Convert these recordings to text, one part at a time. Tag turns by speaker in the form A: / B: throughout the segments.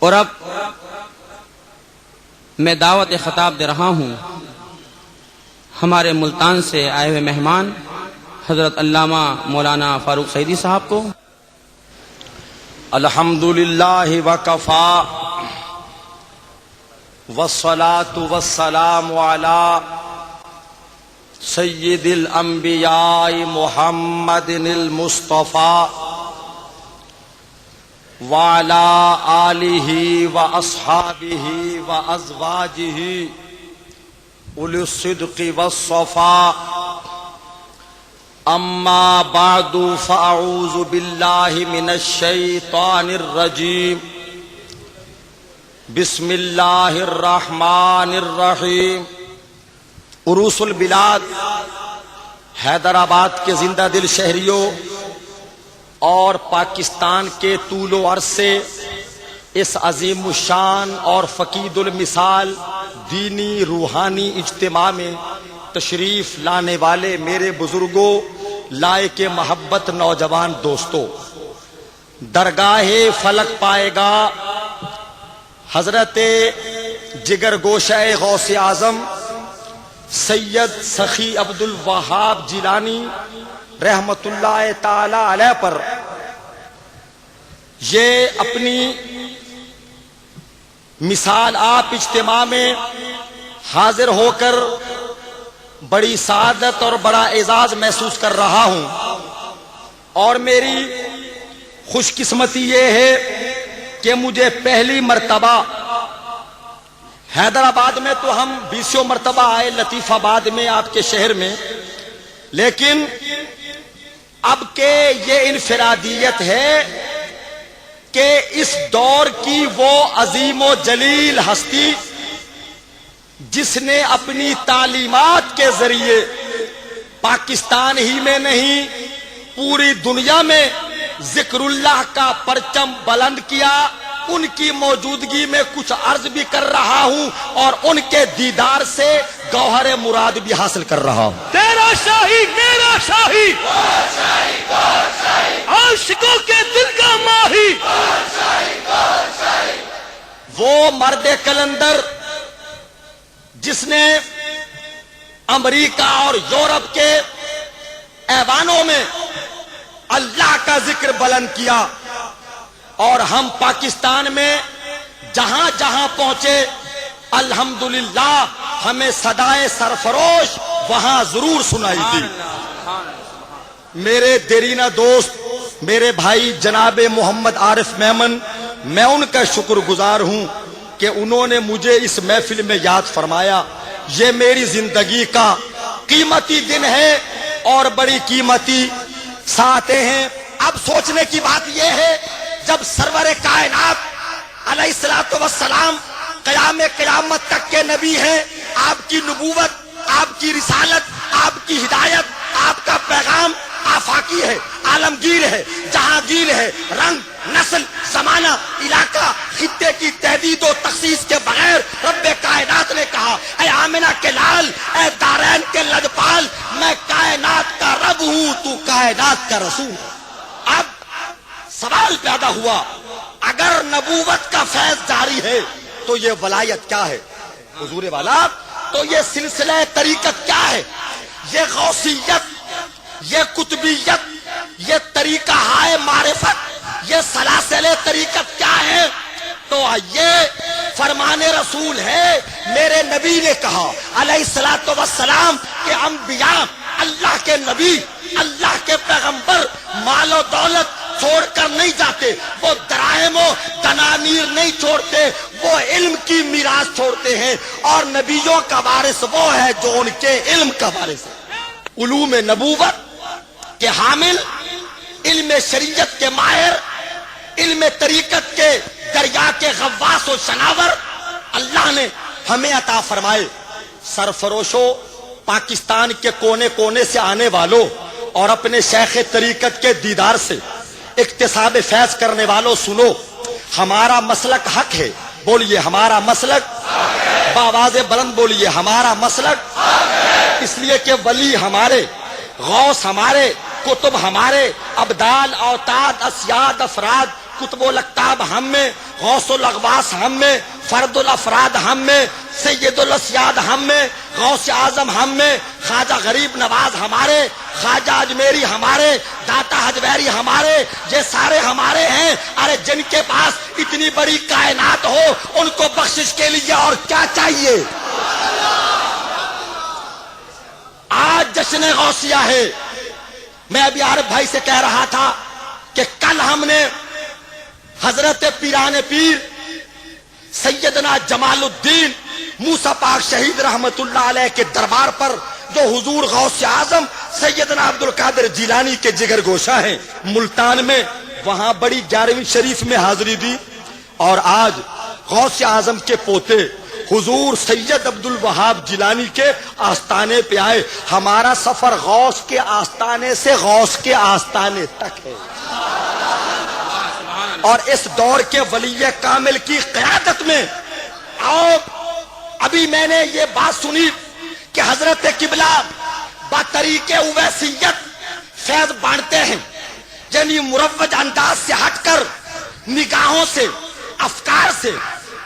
A: اور اب میں دعوت خطاب دے رہا ہوں ہمارے ملتان سے آئے ہوئے مہمان حضرت علامہ مولانا فاروق سعیدی صاحب کو۔
B: الحمدللہ وکفا والصلاة والسلام علی سید الانبیاء محمد المصطفیٰ وعلى آلہ واصحابہ وازواجہ اولي الصدق والصفاء، اما بعد فاعوذ باللہ من الشیطان الرجیم، بسم اللہ الرحمن الرحیم۔ عروس البلاد حیدرآباد کے زندہ دل شہریوں اور پاکستان کے طول و عرض سے اس عظیم الشان اور فقید المثال دینی روحانی اجتماع میں تشریف لانے والے میرے بزرگوں، لائق محبت نوجوان دوستوں، درگاہ فلک پائے گا حضرت جگر گوشہ غوث اعظم سید سخی عبد الوہاب جیلانی رحمت اللہ تعالی علیہ پر یہ اپنی مثال آپ اجتماع میں حاضر ہو کر بڑی سعادت اور بڑا اعزاز محسوس کر رہا ہوں، اور میری خوش قسمتی یہ ہے کہ مجھے پہلی مرتبہ حیدرآباد میں تو ہم 20 مرتبہ آئے، لطیف آباد میں آپ کے شہر میں، لیکن اب کے یہ انفرادیت ہے کہ اس دور کی وہ عظیم و جلیل ہستی جس نے اپنی تعلیمات کے ذریعے پاکستان ہی میں نہیں پوری دنیا میں ذکر اللہ کا پرچم بلند کیا، ان کی موجودگی میں کچھ عرض بھی کر رہا ہوں اور ان کے دیدار سے گوہر مراد بھی حاصل کر رہا ہوں۔
C: تیرا شاہی میرا شاہی، عاشقوں کے دل کا ماہی،
B: وہ مرد کلندر جس نے امریکہ اور یورپ کے ایوانوں میں اللہ کا ذکر بلند کیا، اور ہم پاکستان میں جہاں جہاں پہنچے الحمدللہ ہمیں صدائے سرفروش وہاں ضرور سنائی دی۔ میرے دیرینہ دوست، میرے بھائی جناب محمد عارف میمن، میں ان کا شکر گزار ہوں کہ انہوں نے مجھے اس محفل میں یاد فرمایا۔ یہ میری زندگی کا قیمتی دن ہے اور بڑی قیمتی ساعتیں ہیں۔ اب سوچنے کی بات یہ ہے، جب سرور کائنات علیہ الصلوۃ والسلام قیام قیامت تک کے نبی ہیں، آپ کی نبوت، آپ کی رسالت، آپ کی ہدایت، آپ کا پیغام آفاقی ہے، عالمگیر ہے، جہانگیر ہے، رنگ، نسل، زمانہ، علاقہ، خطے کی تحدید و تخصیص کے بغیر رب کائنات نے کہا، اے آمنہ کے لال، اے دارین کے لجپال، میں کائنات کا رب ہوں، تو کائنات کا رسول۔ اب سوال پیدا ہوا، اگر نبوت کا فیض جاری ہے تو یہ ولایت کیا ہے حضور والا؟ تو یہ سلسلہ طریقت کیا ہے؟ یہ غوثیت، یہ قطبیت، یہ طریقہ ہائے معرفت، یہ سلاسل طریقت کیا ہے؟ تو یہ فرمان رسول ہے۔ میرے نبی نے کہا علیہ الصلوۃ والسلام کہ انبیاء، اللہ کے نبی، اللہ کے پیغمبر مال و دولت چھوڑ کر نہیں جاتے، وہ دراہم و دنانیر نہیں چھوڑتے، وہ علم کی میراث چھوڑتے ہیں، اور نبیوں کا وارث وہ ہے جو ان کے علم کا وارث ہے۔ علوم نبوت کے حامل، علم شریعت کے ماہر، علم طریقت کے دریا کے غواص و شناور اللہ نے ہمیں عطا فرمائے۔ سرفروشوں، پاکستان کے کونے کونے سے آنے والوں، اور اپنے شیخ طریقت کے دیدار سے اکتساب فیض کرنے والوں سنو، ہمارا مسلک حق ہے، بولیے ہمارا مسلک، بآواز بلند بولیے ہمارا مسلک، اس لیے کہ ولی ہمارے، غوث ہمارے، کتب ہمارے، ابدال، اوتاد، اسیاد، افراد، کتب و لقطاب ہم میں، غوث الاغواث ہم میں، فرد الافراد ہم میں، سید الاسیاد ہم میں، غوث اعظم ہم میں، خواجہ غریب نواز ہمارے، خواجہ اجمیری ہمارے، داتا حجویری ہمارے، یہ سارے ہمارے ہیں۔ ارے جن کے پاس اتنی بڑی کائنات ہو ان کو بخشش کے لیے اور کیا چاہیے؟ آج جشن غوثیہ ہے۔ میں ابھی عارف بھائی سے کہہ رہا تھا کہ کل ہم نے حضرت پیران پیر سیدنا جمال الدین موسیٰ پاک شہید رحمت اللہ علیہ کے دربار پر، جو حضور غوث اعظم سیدنا عبد القادر جیلانی کے جگر گوشہ ہیں ملتان میں، وہاں بڑی 11ویں شریف میں حاضری دی، اور آج غوث اعظم کے پوتے حضور سید عبد الوہاب جیلانی کے آستانے پہ آئے۔ ہمارا سفر غوث کے آستانے سے غوث کے آستانے تک ہے، اور اس دور کے ولی کامل کی قیادت میں آؤ۔ ابھی میں نے یہ بات سنی کہ حضرت قبلہ بطریق اویسیت فیض بانٹتے ہیں، یعنی مروج انداز سے ہٹ کر نگاہوں سے، افکار سے،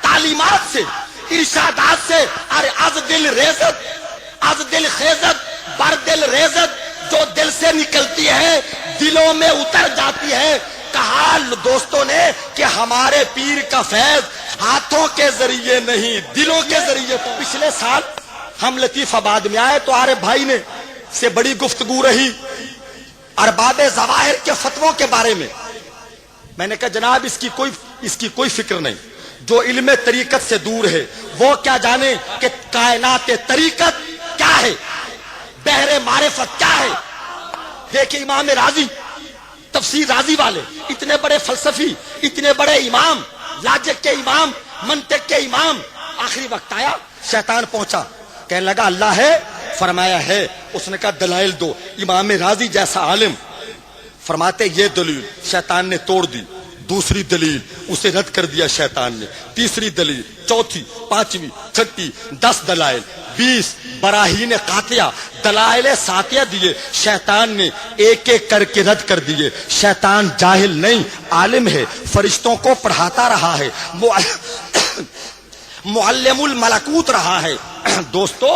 B: تعلیمات سے، ارشادات سے، ارے از دل ریزت، از دل خیزت، بر دل ریزت، جو دل سے نکلتی ہے دلوں میں اتر جاتی ہے۔ کہا دوستوں نے کہ ہمارے پیر کا فیض ہاتھوں کے ذریعے نہیں، دلوں کے ذریعے۔ پچھلے سال ہم لطیف آباد میں آئے تو عارف بھائی نے سے بڑی گفتگو رہی ارباب ظواہر کے فتووں کے بارے میں۔ میں نے کہا جناب اس کی کوئی فکر نہیں، جو علم طریقت سے دور ہے وہ کیا جانے کہ کائنات طریقت کیا ہے، بحر معرفت کیا ہے۔ دیکھیں امام راضی، تفسیر راضی والے، اتنے بڑے فلسفی، اتنے بڑے امام، لاجک کے امام، منطق کے امام، آخری وقت آیا شیطان پہنچا، کہنے لگا اللہ ہے، فرمایا ہے۔ اس نے کہا دلائل دو۔ امام راضی جیسا عالم فرماتے یہ دلیل، شیطان نے توڑ دی، دوسری دلیل اسے رد کر دیا شیطان نے، تیسری دلیل، چوتھی، پانچویں، چھٹی، 10 دلائل، 20 براہین قاطعہ، دلائل ساتیہ دیے، شیطان نے ایک ایک کر کے رد کر دیے۔ شیطان جاہل نہیں، عالم ہے، فرشتوں کو پڑھاتا رہا ہے، معلم الملکوت رہا ہے۔ دوستو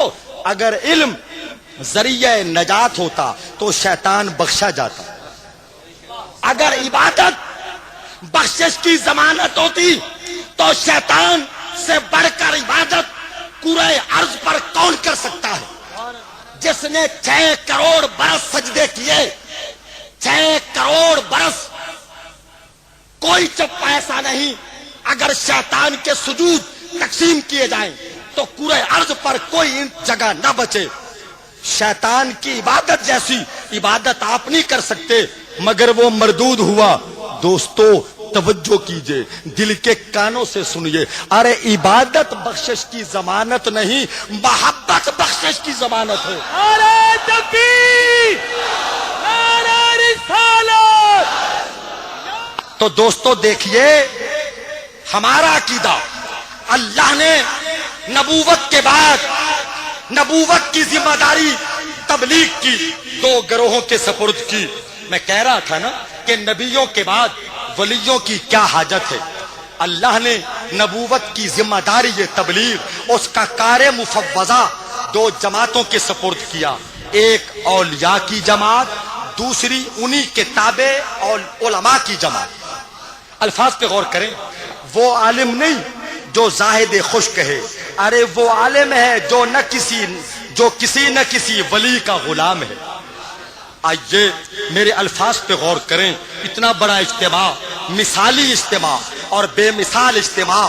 B: اگر علم ذریعہ نجات ہوتا تو شیطان بخشا جاتا، اگر عبادت بخشش کی ضمانت ہوتی تو شیطان سے بڑھ کر عبادت پورے عرض پر کون کر سکتا ہے؟ جس نے 6 کروڑ برس سجدے کیے، 6 کروڑ برس، کوئی چپ ایسا نہیں۔ اگر شیطان کے سجود تقسیم کیے جائیں تو پورے عرض پر کوئی جگہ نہ بچے۔ شیطان کی عبادت جیسی عبادت آپ نہیں کر سکتے، مگر وہ مردود ہوا۔ دوستو توجہ کیجئے، دل کے کانوں سے سنیے، ارے عبادت بخشش کی ضمانت نہیں، محبت بخشش کی ضمانت ہے۔
C: نعرہ تکبیر، نعرہ رسالت۔
B: تو دوستو دیکھیے ہمارا عقیدہ، اللہ نے نبوت کے بعد نبوت کی ذمہ داری تبلیغ کی 2 گروہوں کے سپرد کی۔ میں کہہ رہا تھا نا کہ نبیوں کے بعد ولیوں کی کیا حاجت ہے۔ اللہ نے نبوت کی ذمہ داری یہ تبلیغ، اس کا کار مفوضہ 2 جماعتوں کے سپرد کیا، ایک اولیاء کی جماعت، دوسری انہی کے تابع اور علماء کی جماعت۔ الفاظ پہ غور کریں، وہ عالم نہیں جو زاہد خشک ہے، ارے وہ عالم ہے جو کسی نہ کسی ولی کا غلام ہے۔ آئیے میرے الفاظ پہ غور کریں، اتنا بڑا اجتماع، مثالی اجتماع اور بے مثال اجتماع،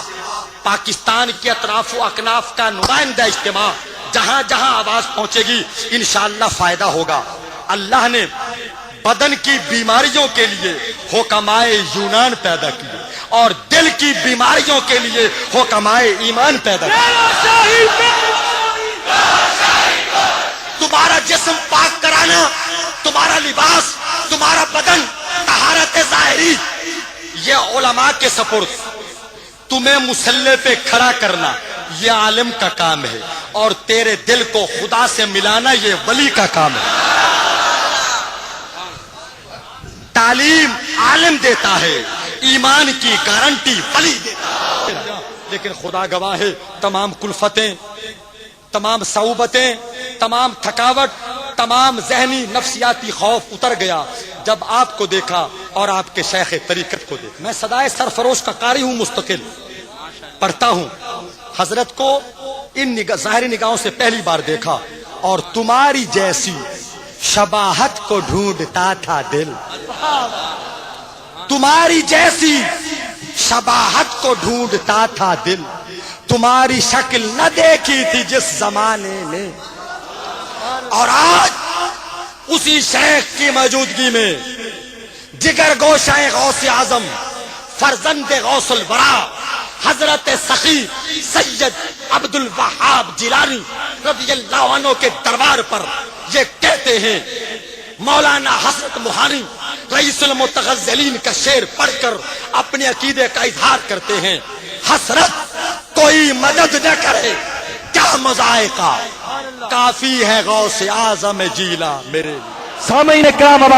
B: پاکستان کے اطراف و اکناف کا نمائندہ اجتماع، جہاں جہاں آواز پہنچے گی انشاءاللہ فائدہ ہوگا۔ اللہ نے بدن کی بیماریوں کے لیے حکمائے یونان پیدا کیے اور دل کی بیماریوں کے لیے حکمائے ایمان پیدا کیے۔ تمہارا جسم پاک کرانا تمہارا لباس، تمہارا بدن، طہارت ظاہری، یہ علماء کے سپرد. تمہیں مصلی پہ کھڑا کرنا یہ عالم کا کام ہے، اور تیرے دل کو خدا سے ملانا یہ ولی کا کام ہے. تعلیم عالم دیتا ہے، ایمان کی گارنٹی ولی دیتا ہے. لیکن خدا گواہ ہے، تمام کلفتیں، تمام صعوبتیں، تمام تھکاوٹ، تمام ذہنی نفسیاتی خوف اتر گیا جب آپ کو دیکھا اور آپ کے شیخ طریقت کو دیکھا. میں صدائے سرفروش کا قاری ہوں، مستقل پڑھتا ہوں. حضرت کو ان ظاہری نگاہوں سے پہلی بار دیکھا اور تمہاری جیسی شباہت کو ڈھونڈتا تھا دل. تمہاری جیسی شباہت کو ڈھونڈتا تھا دل. تمہاری شکل نہ دیکھی تھی جس زمانے میں، اور آج اسی شیخ کی موجودگی میں جگر گوشہ غوث اعظم فرزند غوث الورا حضرت سخی سید عبد الوہاب جیلانی رضی اللہ عنہ کے دربار پر یہ کہتے ہیں. مولانا حضرت موہانی رئیس المتغزلین کا شعر پڑھ کر اپنے عقیدے کا اظہار کرتے ہیں. حسرت کوئی مدد نہ کرے کیا مذائقہ، کافی ہے غوث اعظم جیلا میرے.
C: سامعین کرام، اب